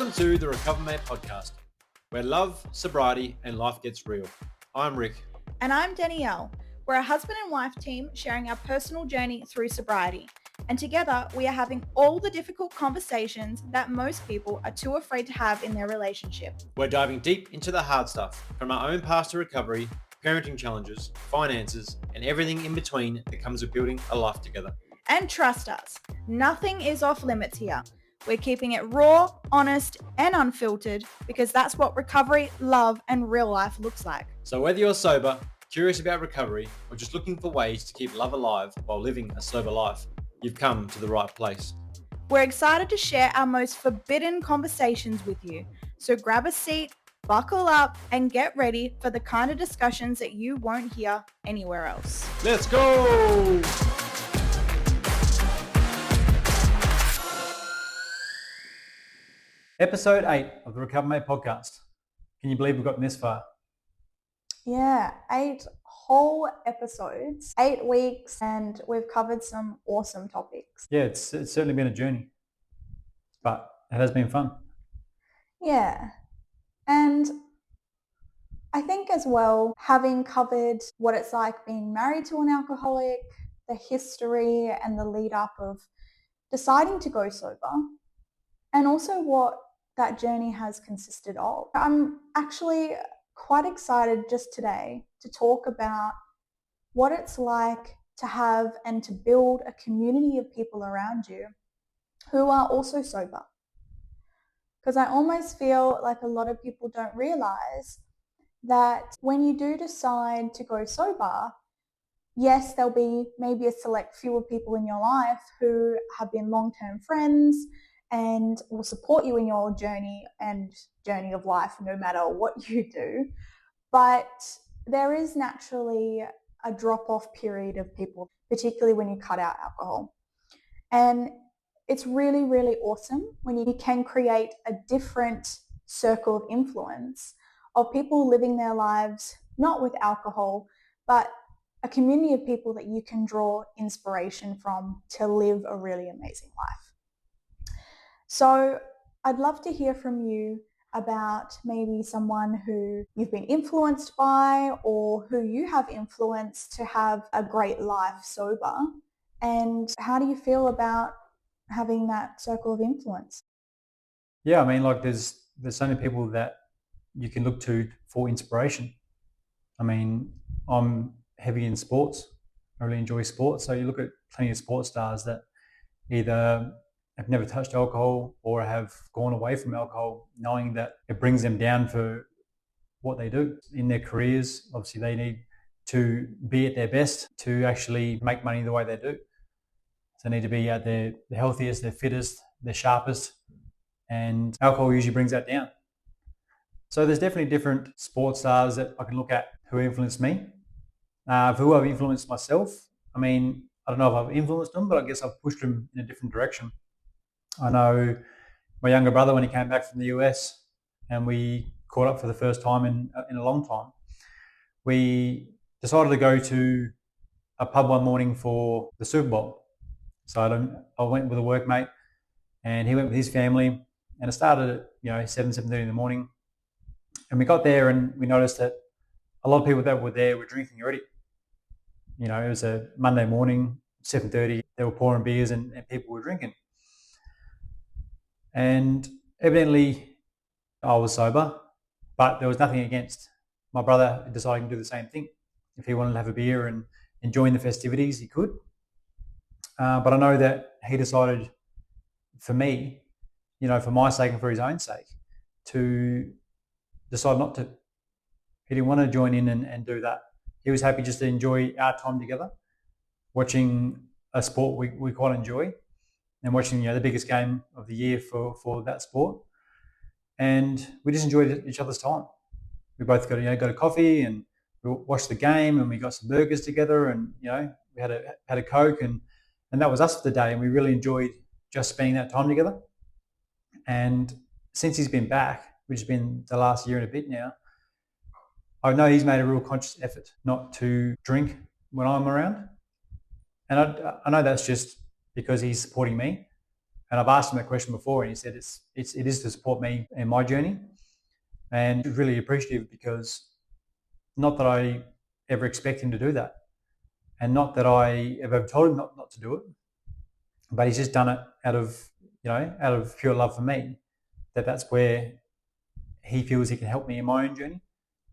Welcome to the RecoverMate Podcast, where love, sobriety, and life gets real. I'm Rick. And I'm Danielle. We're a husband and wife team sharing our personal journey through sobriety. And together we are having all the difficult conversations that most people are too afraid to have in their relationship. We're diving deep into the hard stuff, from our own past to recovery, parenting challenges, finances, and everything in between that comes with building a life together. And trust us, nothing is off limits here. We're keeping it raw, honest, and unfiltered because that's what recovery, love, and real life looks like. So whether you're sober, curious about recovery, or just looking for ways to keep love alive while living a sober life, you've come to the right place. We're excited to share our most forbidden conversations with you. So grab a seat, buckle up, and get ready for the kind of discussions that you won't hear anywhere else. Let's go! Episode 8 of the RecoverMate Podcast. Can you believe we've gotten this far? Yeah, 8 whole episodes, 8 weeks, and we've covered some awesome topics. Yeah, it's certainly been a journey, but it has been fun. Yeah, and I think as well, having covered what it's like being married to an alcoholic, the history and the lead up of deciding to go sober, and also what that journey has consisted of. I'm actually quite excited just today to talk about what it's like to have and to build a community of people around you who are also sober. Because I almost feel like a lot of people don't realize that when you do decide to go sober, yes, there'll be maybe a select few of people in your life who have been long-term friends and will support you in your journey of life, no matter what you do. But there is naturally a drop-off period of people, particularly when you cut out alcohol. And it's really, really awesome when you can create a different circle of influence of people living their lives, not with alcohol, but a community of people that you can draw inspiration from to live a really amazing life. So I'd love to hear from you about maybe someone who you've been influenced by or who you have influenced to have a great life sober. And how do you feel about having that circle of influence? Yeah, I mean, like there's so many people that you can look to for inspiration. I mean, I'm heavy in sports. I really enjoy sports. So you look at plenty of sports stars that either have never touched alcohol or have gone away from alcohol knowing that it brings them down for what they do in their careers. Obviously, they need to be at their best to actually make money the way they do. So they need to be at their healthiest, their fittest, their sharpest, and alcohol usually brings that down. So there's definitely different sports stars that I can look at who influenced me. Who I've influenced myself, I mean, I don't know if I've influenced them, but I guess I've pushed them in a different direction. I know my younger brother, when he came back from the US and we caught up for the first time in a long time, we decided to go to a pub one morning for the Super Bowl. So I went with a workmate and he went with his family, and it started at 7:30 in the morning. And we got there and we noticed that a lot of people that were there were drinking already. It was a Monday morning, 7:30, they were pouring beers and people were drinking. And evidently I was sober, but there was nothing against my brother deciding to do the same thing. If he wanted to have a beer and join the festivities, he could. But I know that he decided for me, for my sake and for his own sake, to decide not to. He didn't want to join in and do that. He was happy just to enjoy our time together, watching a sport we quite enjoy, and watching the biggest game of the year for that sport. And we just enjoyed each other's time. We both got a coffee and we watched the game and we got some burgers together and we had a Coke and that was us for the day, and we really enjoyed just spending that time together. And since he's been back, which has been the last year and a bit now, I know he's made a real conscious effort not to drink when I'm around. And I know that's just because he's supporting me. And I've asked him that question before, and he said it is to support me in my journey, and really appreciative because not that I ever expect him to do that, and not that I ever told him not to do it, but he's just done it out of pure love for me. That's where he feels he can help me in my own journey.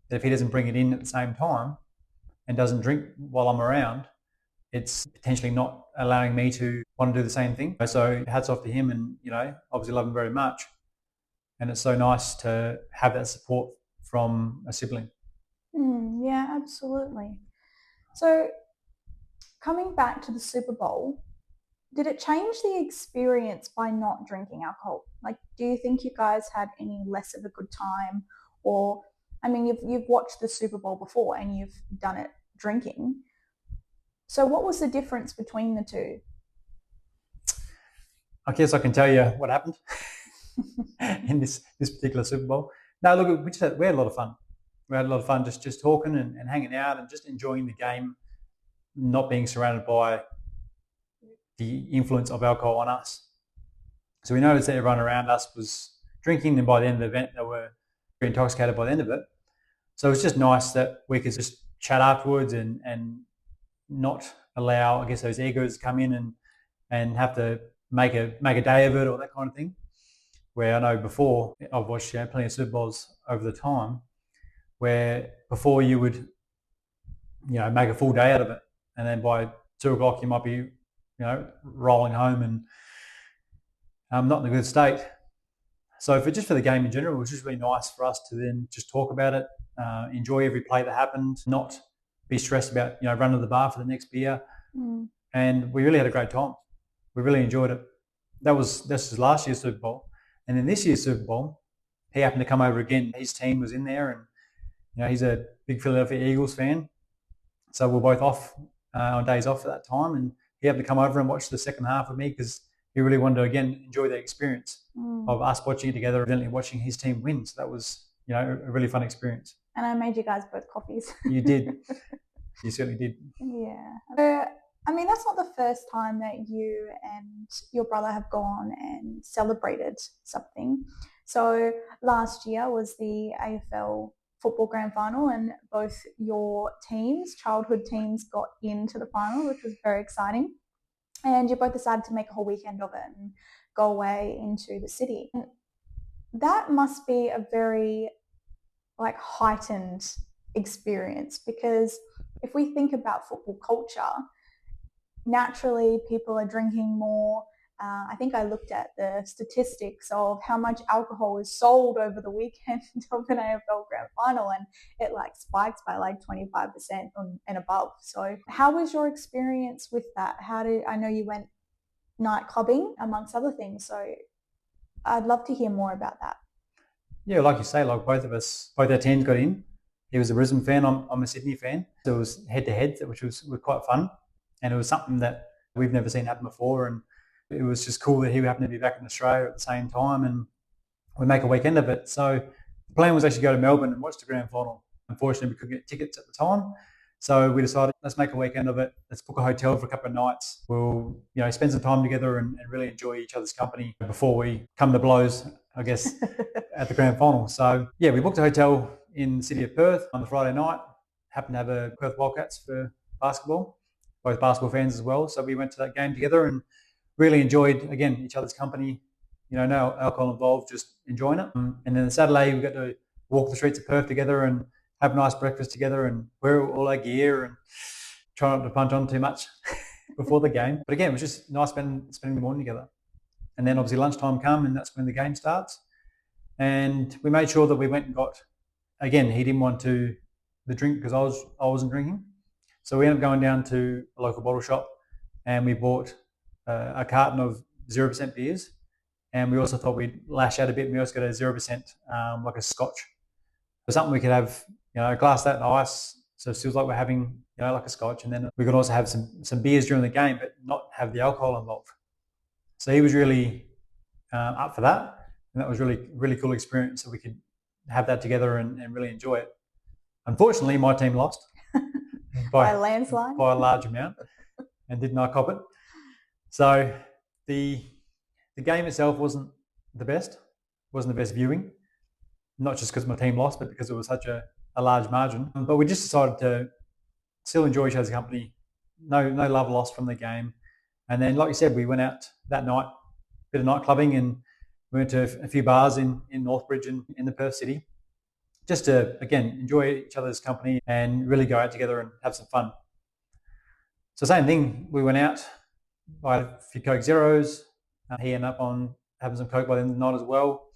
That if he doesn't bring it in at the same time and doesn't drink while I'm around, it's potentially not allowing me to want to do the same thing. So hats off to him, and obviously love him very much. And it's so nice to have that support from a sibling. Yeah, absolutely. So coming back to the Super Bowl, did it change the experience by not drinking alcohol? Like, do you think you guys had any less of a good time? Or, I mean, you've watched the Super Bowl before and you've done it drinking. So what was the difference between the two? I guess I can tell you what happened in this particular Super Bowl. No, look, we had a lot of fun. We had a lot of fun just talking and hanging out and just enjoying the game, not being surrounded by the influence of alcohol on us. So we noticed that everyone around us was drinking, and by the end of the event, they were very intoxicated by the end of it. So it was just nice that we could just chat afterwards and not allow, I guess, those egos to come in and have to make a day of it or that kind of thing. Where I know before, I've watched plenty of Super Bowls over the time, where before you would, make a full day out of it, and then by 2:00 you might be, rolling home and not in a good state. So for the game in general, it was just really nice for us to then just talk about it, enjoy every play that happened, not be stressed about running to the bar for the next beer, and we really had a great time. We really enjoyed it. This was last year's Super Bowl, and then this year's Super Bowl, he happened to come over again. His team was in there, and he's a big Philadelphia Eagles fan, so we're both off on days off at that time, and he happened to come over and watch the second half with me because he really wanted to again enjoy the experience of us watching it together, evidently watching his team win. So that was a really fun experience. And I made you guys both coffees. You did. You certainly did. Yeah. So, I mean, that's not the first time that you and your brother have gone and celebrated something. So last year was the AFL football grand final, and both your teams, childhood teams, got into the final, which was very exciting. And you both decided to make a whole weekend of it and go away into the city. And that must be a very heightened experience, because if we think about football culture, naturally people are drinking more. I think I looked at the statistics of how much alcohol is sold over the weekend of an AFL grand final, and it spikes by 25% and above. So how was your experience with that? I know you went night clubbing amongst other things, so I'd love to hear more about that. Yeah, like you say, both our teams got in. He was a Brisbane fan, I'm a Sydney fan. So it was head-to-head, which was quite fun. And it was something that we've never seen happen before. And it was just cool that he happened to be back in Australia at the same time, and we make a weekend of it. So the plan was actually to go to Melbourne and watch the grand final. Unfortunately, we couldn't get tickets at the time. So we decided, let's make a weekend of it. Let's book a hotel for a couple of nights. We'll, spend some time together and really enjoy each other's company before we come to blows, I guess, at the grand final. So yeah, we booked a hotel in the city of Perth on the Friday night. Happened to have a Perth Wildcats for basketball, both basketball fans as well. So we went to that game together and really enjoyed, again, each other's company. No alcohol involved, just enjoying it. And then the Saturday, we got to walk the streets of Perth together and have a nice breakfast together and wear all our gear and try not to punch on too much before the game. But again, it was just nice spending the morning together. And then obviously lunchtime come, and that's when the game starts. And we made sure that we went and got, again, he didn't want the drink because I wasn't drinking. So we ended up going down to a local bottle shop and we bought a carton of 0% beers. And we also thought we'd lash out a bit, and we also got a 0%, like a scotch. So something we could have, a glass that ice, so it feels like we're having, like a scotch. And then we could also have some beers during the game, but not have the alcohol involved. So he was really up for that. And that was really, really cool experience. So we could have that together and really enjoy it. Unfortunately, my team lost by a landslide, by a large amount, and did not cop it. So the The game itself wasn't the best viewing, not just because my team lost, but because it was such a large margin. But we just decided to still enjoy each other's company. No love lost from the game. And then, like you said, we went out that night, bit of night clubbing, and we went to a few bars in Northbridge and in the Perth city, just to, again, enjoy each other's company and really go out together and have some fun. So same thing, we went out, bought a few Coke Zeros. He ended up on having some Coke by the end of the night as well.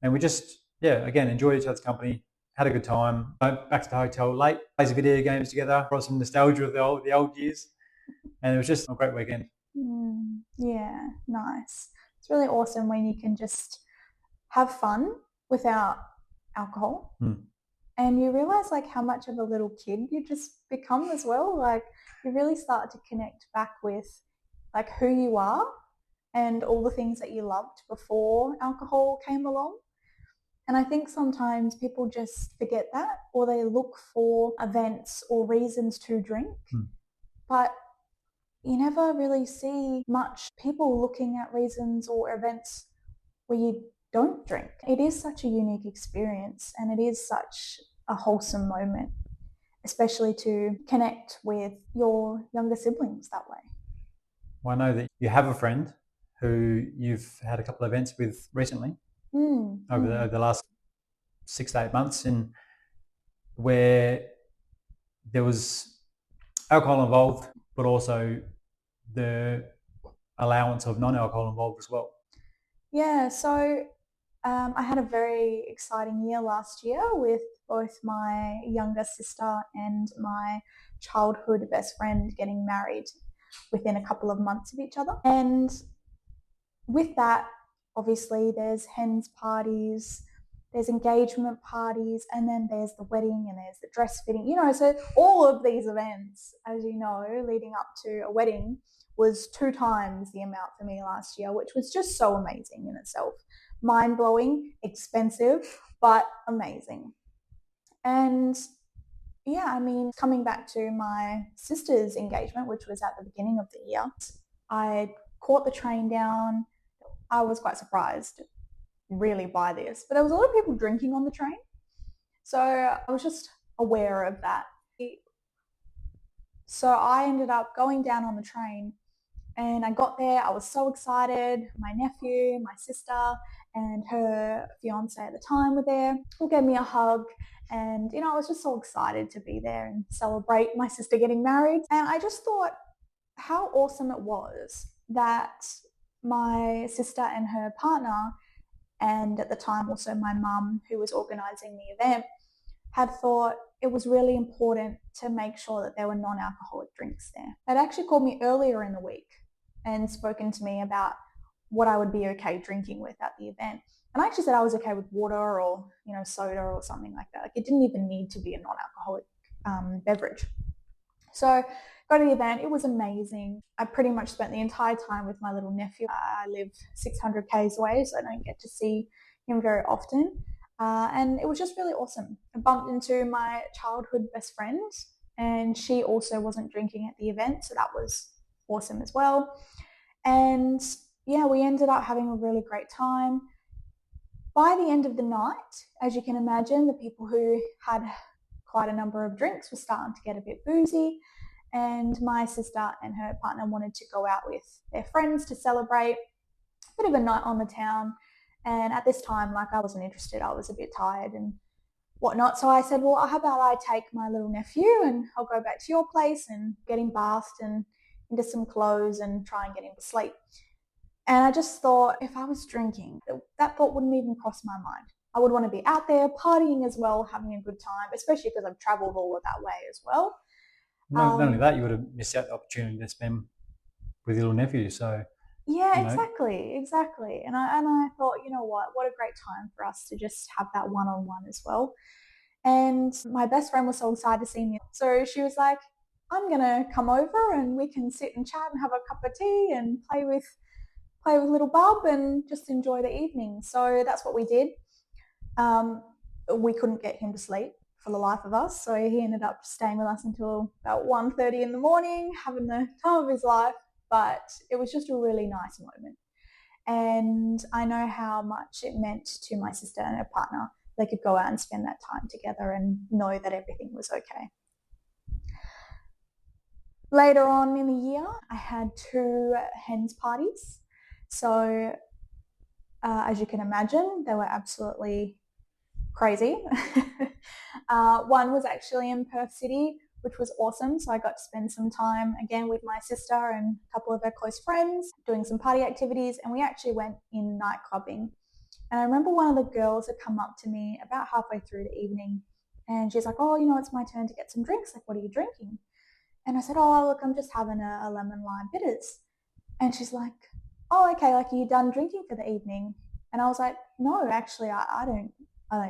And we just, again, enjoyed each other's company, had a good time. Back to the hotel late, played some video games together, brought some nostalgia of the old years. And it was just a great weekend. Yeah, nice. It's really awesome when you can just have fun without alcohol. And you realize like how much of a little kid you just become as well. Like you really start to connect back with like who you are and all the things that you loved before alcohol came along. And I think sometimes people just forget that, or they look for events or reasons to drink. But you never really see much people looking at reasons or events where you don't drink. It is such a unique experience, and it is such a wholesome moment, especially to connect with your younger siblings that way. Well, I know that you have a friend who you've had a couple of events with recently over the last 6 to 8 months, and where there was alcohol involved, but also the allowance of non-alcohol involved as well. Yeah, so I had a very exciting year last year with both my younger sister and my childhood best friend getting married within a couple of months of each other. And with that, obviously, there's hens parties, there's engagement parties, and then there's the wedding and there's the dress fitting. So all of these events, as you know, leading up to a wedding was 2 times the amount for me last year, which was just so amazing in itself. Mind-blowing, expensive, but amazing. And coming back to my sister's engagement, which was at the beginning of the year, I caught the train down. I was quite surprised really by this, but there was a lot of people drinking on the train. So I was just aware of that. So I ended up going down on the train, and I got there. I was so excited. My nephew, my sister, and her fiance at the time were there, who gave me a hug. And, I was just so excited to be there and celebrate my sister getting married. And I just thought how awesome it was that my sister and her partner, and at the time also my mum, who was organising the event, had thought it was really important to make sure that there were non-alcoholic drinks there. They'd actually called me earlier in the week and spoken to me about what I would be okay drinking with at the event. And I actually said I was okay with water or, soda or something like that. Like it didn't even need to be a non-alcoholic beverage. So go to the event. It was amazing. I pretty much spent the entire time with my little nephew. I live 600 k's away, so I don't get to see him very often. And it was just really awesome. I bumped into my childhood best friend, and she also wasn't drinking at the event, so that was awesome as well. And we ended up having a really great time. By the end of the night, as you can imagine, the people who had quite a number of drinks were starting to get a bit boozy, and my sister and her partner wanted to go out with their friends to celebrate a bit of a night on the town. And at this time, I wasn't interested. I was a bit tired and whatnot. So I said, well, how about I take my little nephew and I'll go back to your place and get him bathed and into some clothes and try and get him to sleep. And I just thought, if I was drinking, that thought wouldn't even cross my mind. I would want to be out there partying as well, having a good time, especially because I've traveled all of that way as well. Not only that, you would have missed out the opportunity to spend with your little nephew. So exactly. And I thought, what a great time for us to just have that one-on-one as well. And my best friend was so excited to see me. So she was like, I'm going to come over and we can sit and chat and have a cup of tea and play with little Bub and just enjoy the evening. So that's what we did. We couldn't get him to sleep for the life of us. So he ended up staying with us until about 1:30 in the morning, having the time of his life. But it was just a really nice moment. And I know how much it meant to my sister and her partner. They could go out and spend that time together and know that everything was okay. Later on in the year, I had 2 hens parties. So as you can imagine, they were absolutely crazy. One was actually in Perth City, which was awesome. So I got to spend some time again with my sister and a couple of her close friends doing some party activities, and we actually went in night clubbing. And I remember one of the girls had come up to me about halfway through the evening, and she's like, "Oh, it's my turn to get some drinks. Like, what are you drinking?" And I said, "Oh, look, I'm just having a lemon lime bitters." And she's like, "Oh, okay, like, are you done drinking for the evening?" And I was like, "No, actually, I don't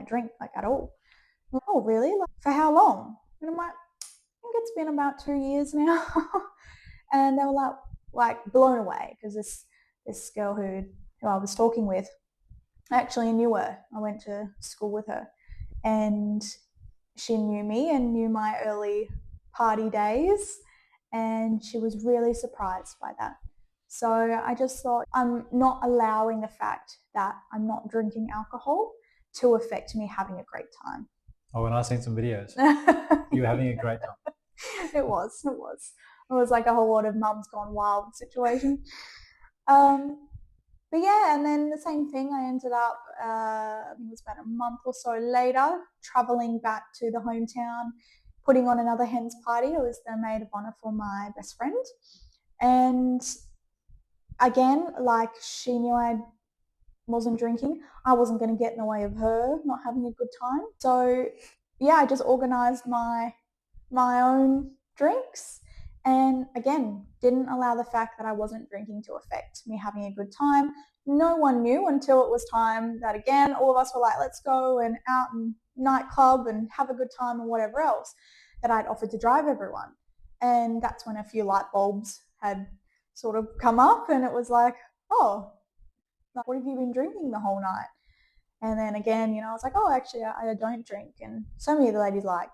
drink, like, at all." Like, "Oh, really? Like, for how long?" And I'm like, "I think it's been about 2 years now." And they were like blown away, because this girl who I was talking with, I actually knew her. I went to school with her, and she knew me and knew my early party days, and she was really surprised by that. So I just thought, I'm not allowing the fact that I'm not drinking alcohol to affect me having a great time. Oh, and I've seen some videos. You were having a great time. It was. It was like a whole lot of mums gone wild situation. But yeah, and then the same thing, I ended up, I think it was about a month or so later, traveling back to the hometown, putting on another hens party. It was the maid of honor for my best friend. And again, like, she knew I wasn't drinking. I wasn't going to get in the way of her not having a good time. So yeah, I just organized my own drinks, and again, didn't allow the fact that I wasn't drinking to affect me having a good time. No one knew until it was time that, again, all of us were like, let's go and out and nightclub and have a good time and whatever else, that I'd offered to drive everyone. And that's when a few light bulbs had sort of come up, and it was like, "Oh, what have you been drinking the whole night?" And then again, I was like, "Oh, actually, I don't drink." And so many of the ladies like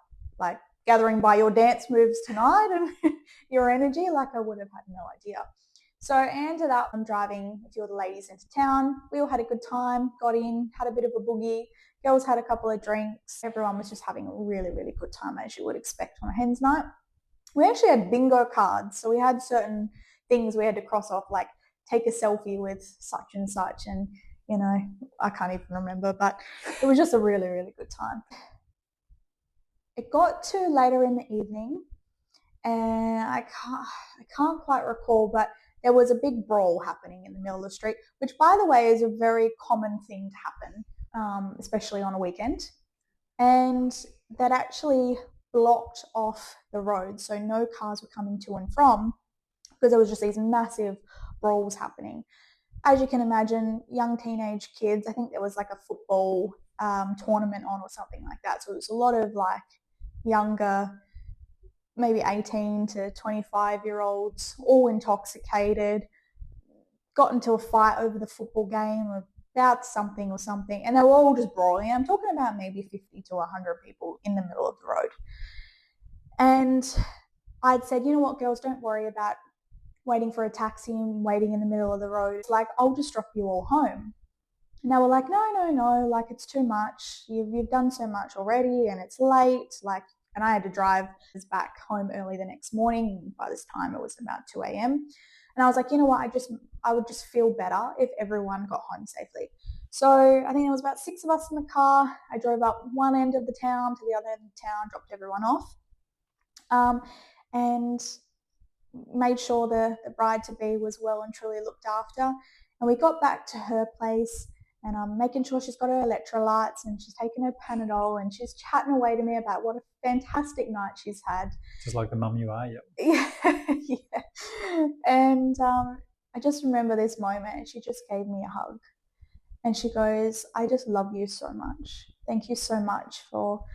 gathering by your dance moves tonight and your energy, like, I would have had no idea. So I ended up driving a few of the ladies into town. We all had a good time, got in, had a bit of a boogie. Girls had a couple of drinks. Everyone was just having a really, really good time, as you would expect on a hens night. We actually had bingo cards. So we had certain things we had to cross off, like take a selfie with such and such. And, I can't even remember, but it was just a really, really good time. It got to later in the evening, and I can't quite recall, but there was a big brawl happening in the middle of the street, which, by the way, is a very common thing to happen, especially on a weekend. And that actually blocked off the road, so no cars were coming to and from, because there was just these massive brawls happening. As you can imagine, young teenage kids, I think there was like a football tournament on or something like that. So it was a lot of like younger, maybe 18 to 25-year-olds, all intoxicated, got into a fight over the football game about something, and they were all just brawling. I'm talking about maybe 50 to 100 people in the middle of the road. And I'd said, "You know what, girls, don't worry about waiting for a taxi and waiting in the middle of the road. Like, I'll just drop you all home." And they were like, no, like, it's too much. You've done so much already, and it's late. Like, and I had to drive back home early the next morning. By this time, it was about 2 a.m. And I was like, you know what? I would just feel better if everyone got home safely. So I think there was about 6 of us in the car. I drove up one end of the town to the other end of the town, dropped everyone off, and made sure the bride-to-be was well and truly looked after. And we got back to her place, and I'm making sure she's got her electrolytes and she's taking her Panadol, and she's chatting away to me about what a fantastic night she's had. Just like the mum you are, yep. Yeah. And I just remember this moment, and she just gave me a hug. And she goes, "I just love you so much. Thank you so much for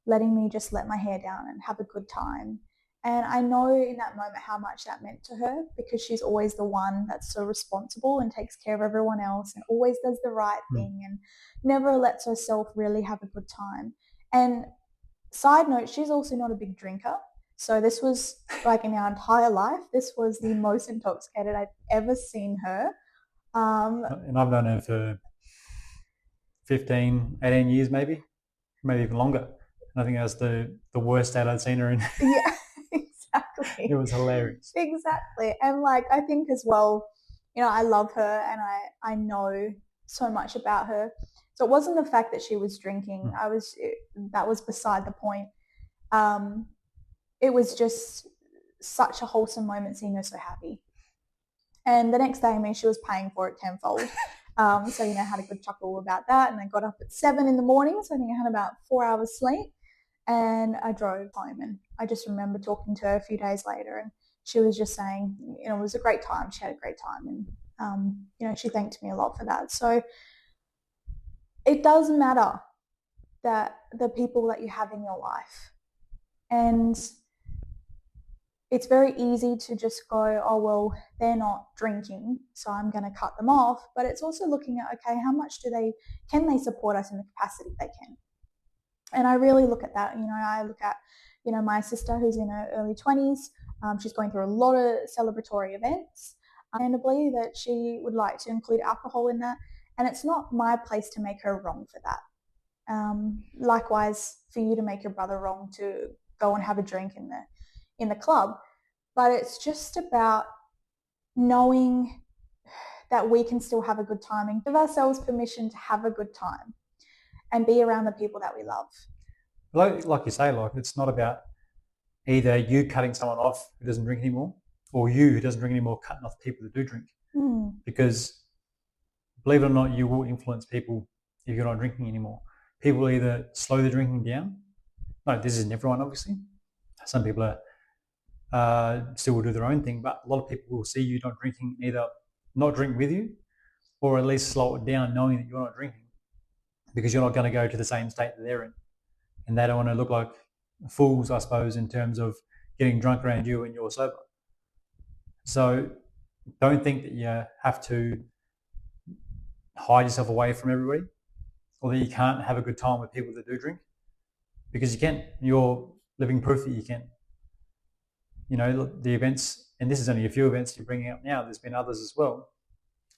letting me just let my hair down and have a good time." And I know in that moment how much that meant to her, because she's always the one that's so responsible and takes care of everyone else and always does the right thing and never lets herself really have a good time. And side note, she's also not a big drinker. So this was, like, in our entire life, this was the most intoxicated I've ever seen her. And I've known her for 15, 18 years, maybe even longer. And I think that's the worst state I'd seen her in. Yeah, exactly. It was hilarious. Exactly. And like, I think as well, I love her and I know so much about her. So it wasn't the fact that she was drinking. That was beside the point. It was just such a wholesome moment seeing her so happy. And the next day, I mean, she was paying for it tenfold. So, had a good chuckle about that. And I got up at 7 a.m. So I think I had about 4 hours sleep. And I drove home. And I just remember talking to her a few days later. And she was just saying, it was a great time. She had a great time. And, she thanked me a lot for that. So it does matter that the people that you have in your life. And it's very easy to just go, oh, well, they're not drinking, so I'm going to cut them off. But it's also looking at, okay, how much can they support us in the capacity they can? And I really look at that. I look at, my sister who's in her early 20s. She's going through a lot of celebratory events. Understandably that she would like to include alcohol in that. And it's not my place to make her wrong for that. Likewise, for you to make your brother wrong to go and have a drink in the club. But it's just about knowing that we can still have a good time and give ourselves permission to have a good time and be around the people that we love. Like you say, it's not about either you cutting someone off who doesn't drink anymore or you who doesn't drink anymore cutting off people that do drink. Because believe it or not, you will influence people if you're not drinking anymore. People either slow the drinking down. No, this isn't everyone, obviously. Some people still will do their own thing, but a lot of people will see you not drinking, either not drink with you or at least slow it down knowing that you're not drinking because you're not going to go to the same state that they're in. And they don't want to look like fools, I suppose, in terms of getting drunk around you when you're sober. So don't think that you have to hide yourself away from everybody or that you can't have a good time with people that do drink, because you can. You're living proof that you can. The events, and this is only a few events you're bringing up now, there's been others as well,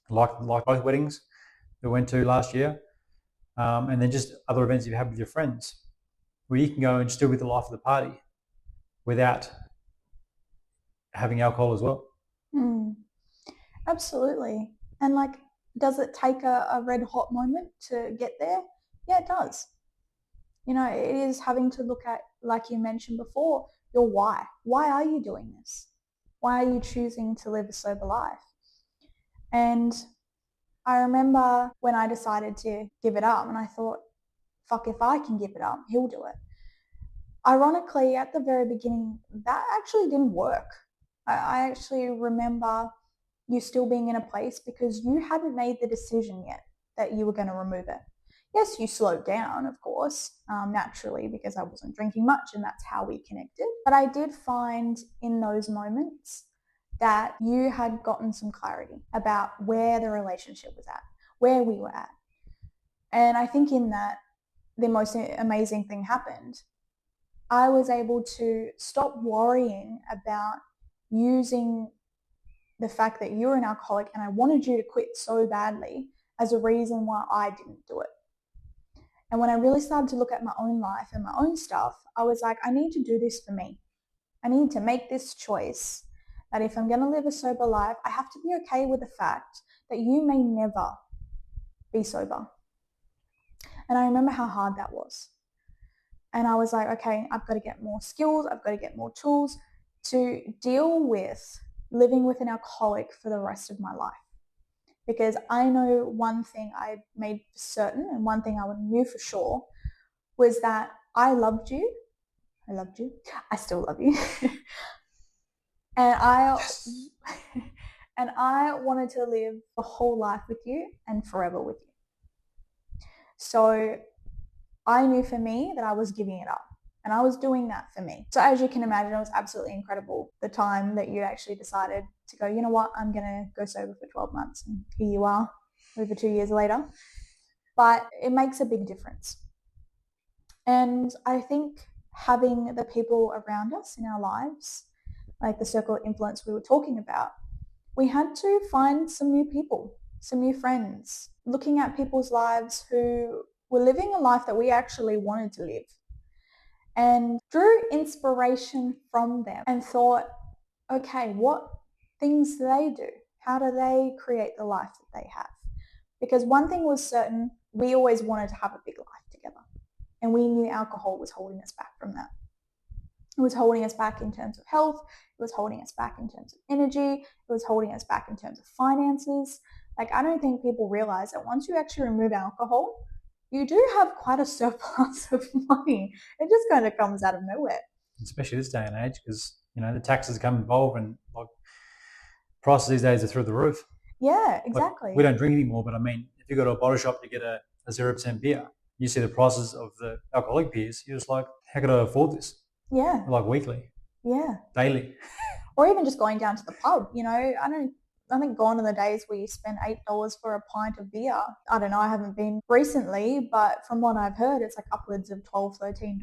like both weddings we went to last year, and then just other events you've had with your friends where you can go and still be the life of the party without having alcohol as well. Absolutely. And does it take a red hot moment to get there? Yeah, it does. It is having to look at, like you mentioned before, your why. Why are you doing this? Why are you choosing to live a sober life? And I remember when I decided to give it up and I thought, fuck, if I can give it up, he'll do it. Ironically, at the very beginning, that actually didn't work. I actually remember you still being in a place because you hadn't made the decision yet that you were going to remove it. Yes, you slowed down, of course, naturally, because I wasn't drinking much and that's how we connected. But I did find in those moments that you had gotten some clarity about where the relationship was at, where we were at. And I think in that, the most amazing thing happened. I was able to stop worrying about using the fact that you're an alcoholic and I wanted you to quit so badly as a reason why I didn't do it. And when I really started to look at my own life and my own stuff, I was like, I need to do this for me. I need to make this choice that if I'm going to live a sober life, I have to be okay with the fact that you may never be sober. And I remember how hard that was. And I was like, okay, I've got to get more skills. I've got to get more tools to deal with living with an alcoholic for the rest of my life. Because I know one thing I made certain and one thing I knew for sure was that I loved you. I loved you. I still love you. And I wanted to live a whole life with you and forever with you. So I knew for me that I was giving it up. And I was doing that for me. So as you can imagine, it was absolutely incredible the time that you actually decided to go, you know what, I'm going to go sober for 12 months. And here you are, over 2 years later. But it makes a big difference. And I think having the people around us in our lives, like the circle of influence we were talking about, we had to find some new people. some new friends, looking at people's lives who were living a life that we actually wanted to live, and drew inspiration from them and thought, okay, what things do they do? How do they create the life that they have? Because one thing was certain, we always wanted to have a big life together. And we knew alcohol was holding us back from that. It was holding us back in terms of health. It was holding us back in terms of energy. It was holding us back in terms of finances. Like, I don't think people realize that once you actually remove alcohol, you do have quite a surplus of money. It just kind of comes out of nowhere. Especially this day and age, because, you know, the taxes come involved and like prices these days are through the roof. Yeah, exactly. Like, we don't drink anymore, but I mean, if you go to a bottle shop to get a 0% beer, you see the prices of the alcoholic beers, you're just like, how could I afford this? Yeah. Like weekly. Yeah. Daily. Or even just going down to the pub, you know, I think gone are the days where you spend $8 for a pint of beer. I don't know, I haven't been recently, but from what I've heard, it's like upwards of $12, $13,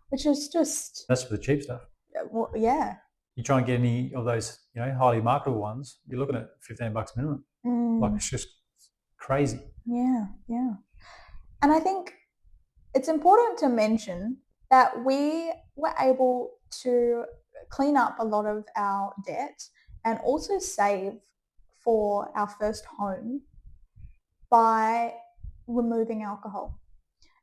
which is just... That's for the cheap stuff. Well, yeah. You try and get any of those, you know, highly marketable ones, you're looking at $15 minimum. Like, it's just crazy. Yeah, yeah. And I think it's important to mention that we were able to clean up a lot of our debt and also save for our first home by removing alcohol.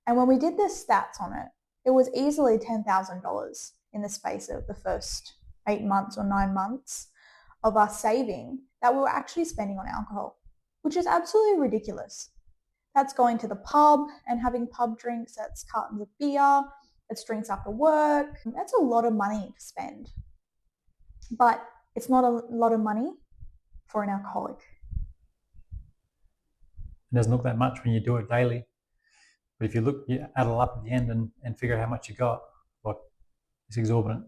And when we did the stats on it, it was easily $10,000 in the space of the first 8 months or 9 months of us saving that we were actually spending on alcohol, which is absolutely ridiculous. That's going to the pub and having pub drinks, that's cartons of beer, that's drinks after work. That's a lot of money to spend. But it's not a lot of money for an alcoholic. It doesn't look that much when you do it daily. But if you look, you add it up at the end and figure out how much you got, like, it's exorbitant.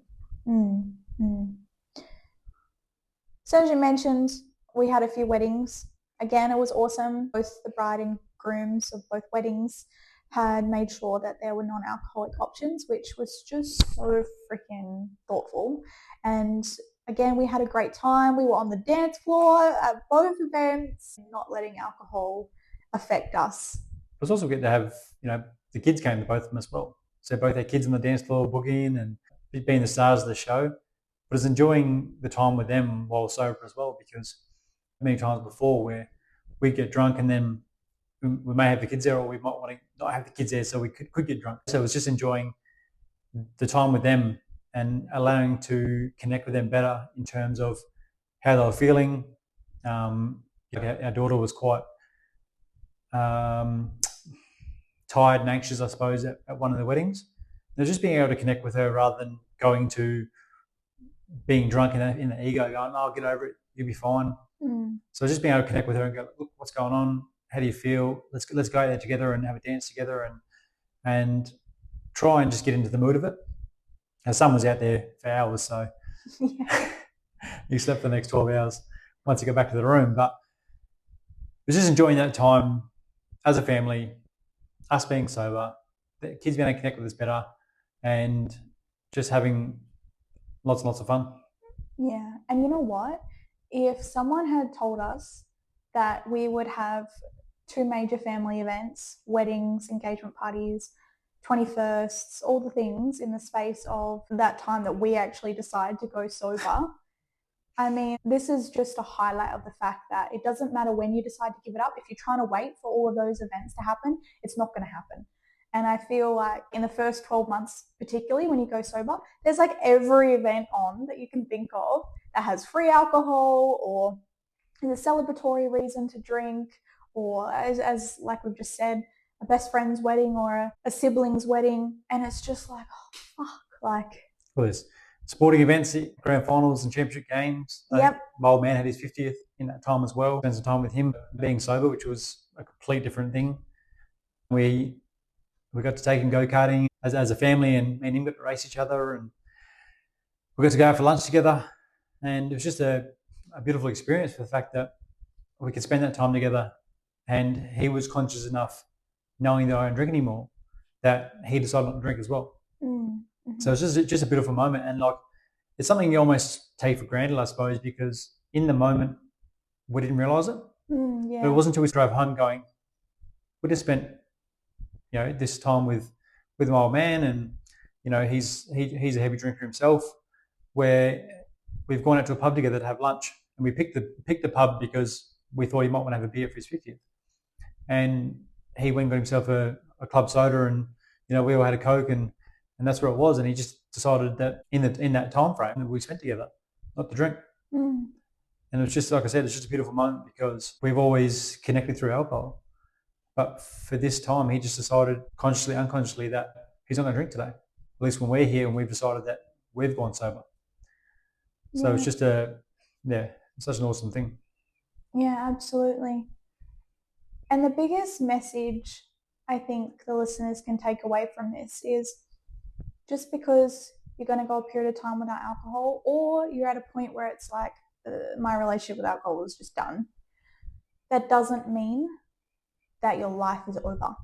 So as you mentioned, we had a few weddings. Again, it was awesome. Both the bride and grooms of both weddings had made sure that there were non-alcoholic options, which was just so freaking thoughtful. And again, we had a great time. We were on the dance floor at both events, not letting alcohol affect us. It was also good to have, you know, the kids came to both of them as well. So both our kids on the dance floor boogieing and being the stars of the show. But it's enjoying the time with them while sober as well, because many times before where we get drunk and then we may have the kids there, or we might want to not have the kids there so we could get drunk. So it was just enjoying the time with them and allowing to connect with them better in terms of how they were feeling. Our daughter was quite tired and anxious, I suppose, at one of the weddings. It was just being able to connect with her rather than going to being drunk in the ego, going, "Oh, get over it, you'll be fine." So just being able to connect with her and go, "Look, what's going on? How do you feel? Let's go there together and have a dance together and try and just get into the mood of it." Now, Sun was out there for hours, so you slept for the next 12 hours once you go back to the room. But it was just enjoying that time as a family, us being sober, the kids being able to connect with us better, and just having lots and lots of fun. Yeah, and you know what? If someone had told us that we would have 2 major family events, weddings, engagement parties, 21sts, all the things in the space of that time that we actually decide to go sober, I mean, this is just a highlight of the fact that it doesn't matter when you decide to give it up. If you're trying to wait for all of those events to happen, it's not going to happen. And I feel like in the first 12 months, particularly when you go sober, there's like every event on that you can think of that has free alcohol or is a celebratory reason to drink, or as like we've just said, a best friend's wedding or a sibling's wedding. And it's just like, oh, fuck, like... Well, there's sporting events, grand finals and championship games. Yep. My old man had his 50th in that time as well. Spent some time with him being sober, which was a complete different thing. We got to take him go-karting as a family, and me and him got to race each other, and we got to go out for lunch together. And it was just a beautiful experience for the fact that we could spend that time together, and he was conscious enough, knowing that I don't drink anymore, that he decided not to drink as well. Mm-hmm. So it's just a beautiful moment, and like it's something you almost take for granted, I suppose, because in the moment we didn't realise it. Yeah. But it wasn't until we drove home going, we just spent, this time with my old man, and he's a heavy drinker himself, where we've gone out to a pub together to have lunch, and we picked the pub because we thought he might want to have a beer for his 50th, and he went and got himself a club soda, and we all had a Coke, and that's where it was, and he just decided that in that time frame that we spent together, not to drink. And it's just, like I said, it's just a beautiful moment because we've always connected through alcohol. But for this time, he just decided consciously, unconsciously, that he's not going to drink today. At least when we're here and we've decided that we've gone sober. So it's just it's such an awesome thing. Yeah, absolutely. And the biggest message I think the listeners can take away from this is just because you're going to go a period of time without alcohol, or you're at a point where it's like, my relationship with alcohol is just done, that doesn't mean that your life is over.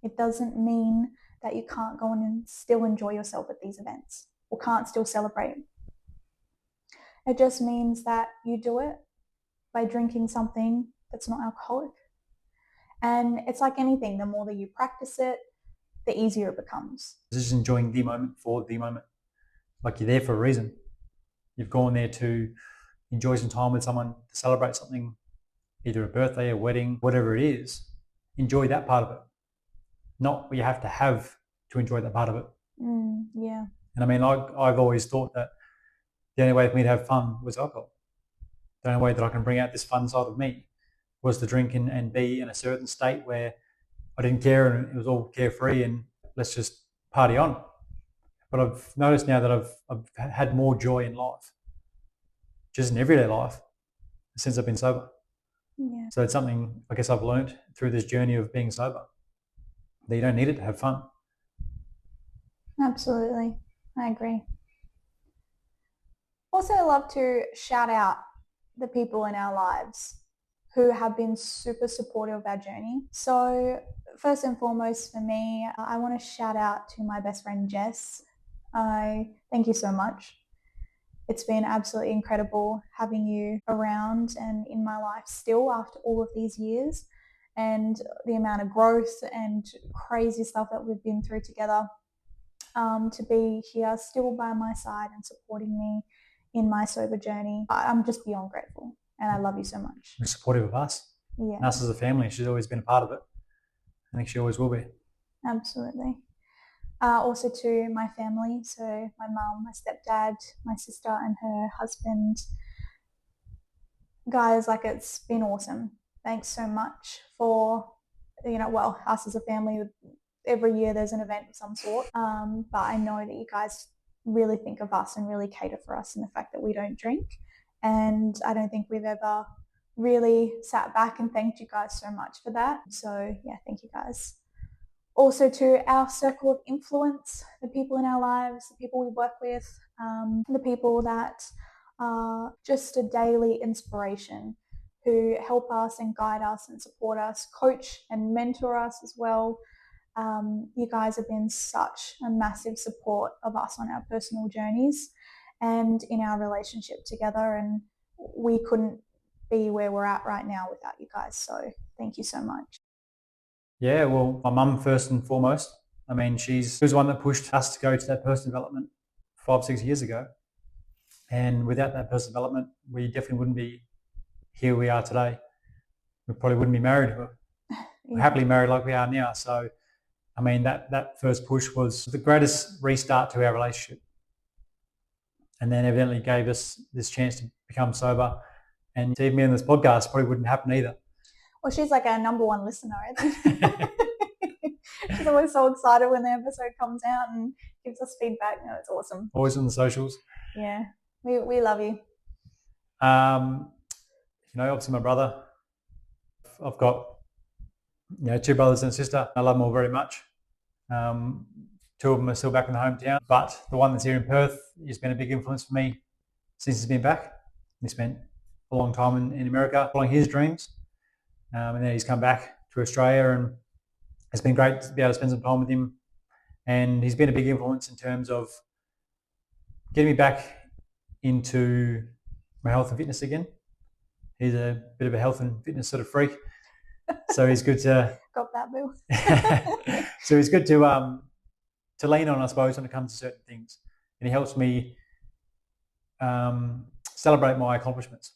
It doesn't mean that you can't go on and still enjoy yourself at these events or can't still celebrate. It just means that you do it by drinking something that's not alcoholic. And it's like anything, the more that you practice it, the easier it becomes. Just enjoying the moment for the moment. Like, you're there for a reason. You've gone there to enjoy some time with someone, to celebrate something, either a birthday, a wedding, whatever it is. Enjoy that part of it. Not what you have to enjoy that part of it. Yeah. And I mean, I've always thought that the only way for me to have fun was alcohol. The only way that I can bring out this fun side of me was to drink and be in a certain state where I didn't care and it was all carefree and let's just party on. But I've noticed now that I've had more joy in life, just in everyday life, since I've been sober. Yeah. So it's something I guess I've learned through this journey of being sober, that you don't need it to have fun. Absolutely. I agree. Also, I love to shout out the people in our lives who have been super supportive of our journey. So first and foremost for me, I want to shout out to my best friend, Jess. I thank you so much. It's been absolutely incredible having you around and in my life still after all of these years, and the amount of growth and crazy stuff that we've been through together. To be here still by my side and supporting me in my sober journey, I'm just beyond grateful, and I love you so much. You're supportive of us. Yeah. And us as a family. She's always been a part of it. I think she always will be. Absolutely. Also to my family, so my mum, my stepdad, my sister and her husband. Guys, like, it's been awesome. Thanks so much for, us as a family. Every year there's an event of some sort, but I know that you guys really think of us and really cater for us, and the fact that we don't drink. And I don't think we've ever really sat back and thanked you guys so much for that. So yeah, thank you guys. Also to our circle of influence, the people in our lives, the people we work with, the people that are just a daily inspiration, who help us and guide us and support us, coach and mentor us as well. You guys have been such a massive support of us on our personal journeys and in our relationship together, and we couldn't be where we're at right now without you guys. So thank you so much. Yeah, well, my mum first and foremost. I mean, she was the one that pushed us to go to that personal development 5-6 years ago. And without that personal development, we definitely wouldn't be here we are today. We probably wouldn't be married. We're happily married like we are now. So, I mean, that first push was the greatest restart to our relationship. And then evidently gave us this chance to become sober. And to even be on this podcast probably wouldn't happen either. Well, she's like our number one listener, isn't She's always so excited when the episode comes out and gives us feedback. No, it's awesome. Always on the socials. Yeah, we love you. Obviously my brother. I've got 2 brothers and a sister. I love them all very much. 2 of them are still back in the hometown, but the one that's here in Perth has been a big influence for me since he's been back. He spent a long time in America following his dreams, and then he's come back to Australia, and it's been great to be able to spend some time with him. And he's been a big influence in terms of getting me back into my health and fitness again. He's a bit of a health and fitness sort of freak. So he's good to Got that, Bill. so he's good to lean on, I suppose, when it comes to certain things. And he helps me celebrate my accomplishments.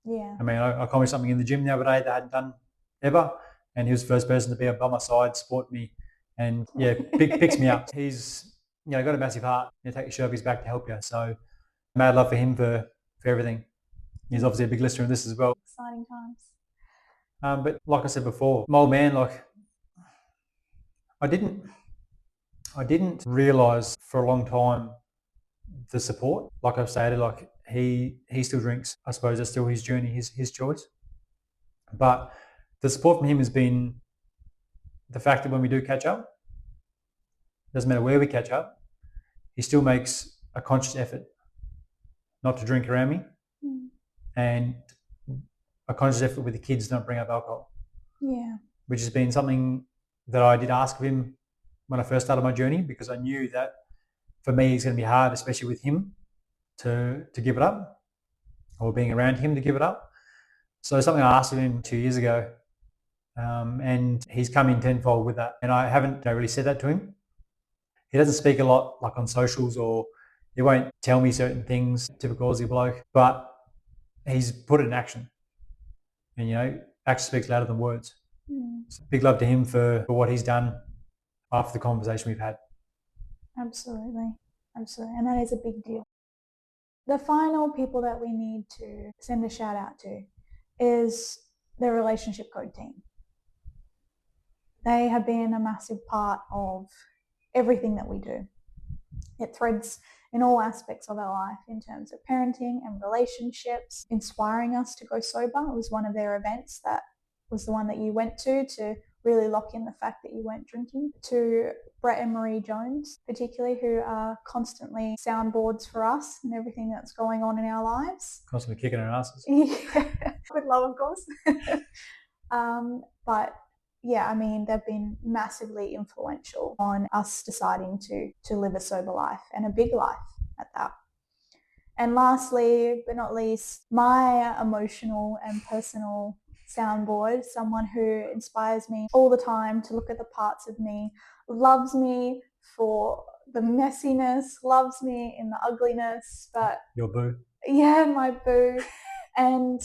Yeah. I mean, I accomplished something in the gym the other day that I hadn't done ever, and he was the first person to be by my side, support me, and picks me up. He's got a massive heart. Take your shirt off his back to help you. So mad love for him for everything. He's obviously a big listener of this as well. Exciting times. But like I said before, my old man, like I didn't realise for a long time the support. Like I've stated, like he still drinks. I suppose that's still his journey, his choice. But the support from him has been the fact that when we do catch up, doesn't matter where we catch up, he still makes a conscious effort not to drink around me, and a conscious effort with the kids to not bring up alcohol. Yeah. Which has been something that I did ask of him when I first started my journey, because I knew that for me it's going to be hard, especially with him, to give it up, or being around him to give it up. So something I asked of him 2 years ago, and he's come in tenfold with that. And I haven't really said that to him. He doesn't speak a lot, like on socials, or he won't tell me certain things, typical Aussie bloke, but he's put it in action. And action speaks louder than words. So big love to him for what he's done after the conversation we've had. Absolutely. And that is a big deal. The final people that we need to send a shout out to is the relationship code team. They have been a massive part of everything that we do. It threads in all aspects of our life in terms of parenting and relationships, inspiring us to go sober. It was one of their events that was the one that you went to really lock in the fact that you weren't drinking. To Brett and Marie Jones, particularly, who are constantly soundboards for us and everything that's going on in our lives. Constantly kicking our asses. Yeah, with love, of course. But yeah, I mean, they've been massively influential on us deciding to live a sober life, and a big life at that. And lastly, but not least, my emotional and personal soundboard, someone who inspires me all the time to look at the parts of me, loves me for the messiness, loves me in the ugliness, but... Your boo. Yeah, my boo. And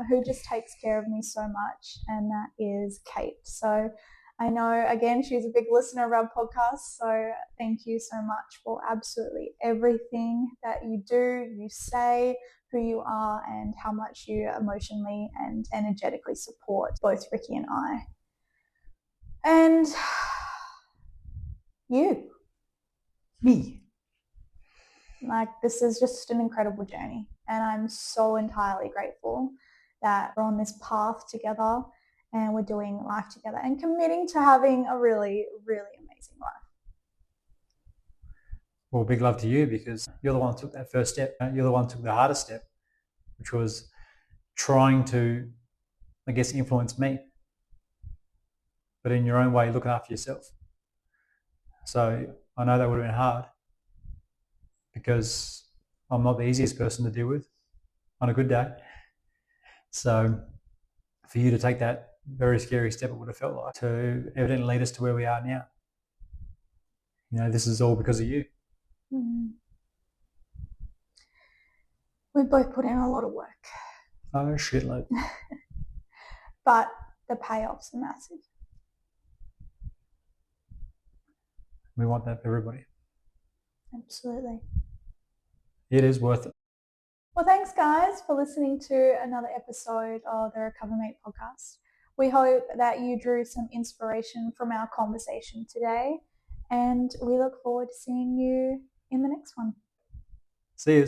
who just takes care of me so much, and that is Kate. So I know, again, she's a big listener of our podcast, so thank you so much for absolutely everything that you do, you say, who you are, and how much you emotionally and energetically support both Ricky and I. And you. Me. Like, this is just an incredible journey, and I'm so entirely grateful that we're on this path together and we're doing life together and committing to having a really, really amazing life. Well, big love to you, because you're the one who took that first step. You're the one who took the hardest step, which was trying to, I guess, influence me, but in your own way, looking after yourself. So I know that would have been hard, because I'm not the easiest person to deal with on a good day. So for you to take that very scary step, it would have felt like, to evidently lead us to where we are now. This is all because of you. We've both put in a lot of work. Oh, shitload. But the payoffs are massive. We want that for everybody. Absolutely. It is worth it. Well, thanks guys for listening to another episode of the RecoverMate Podcast. We hope that you drew some inspiration from our conversation today, and we look forward to seeing you in the next one. See you.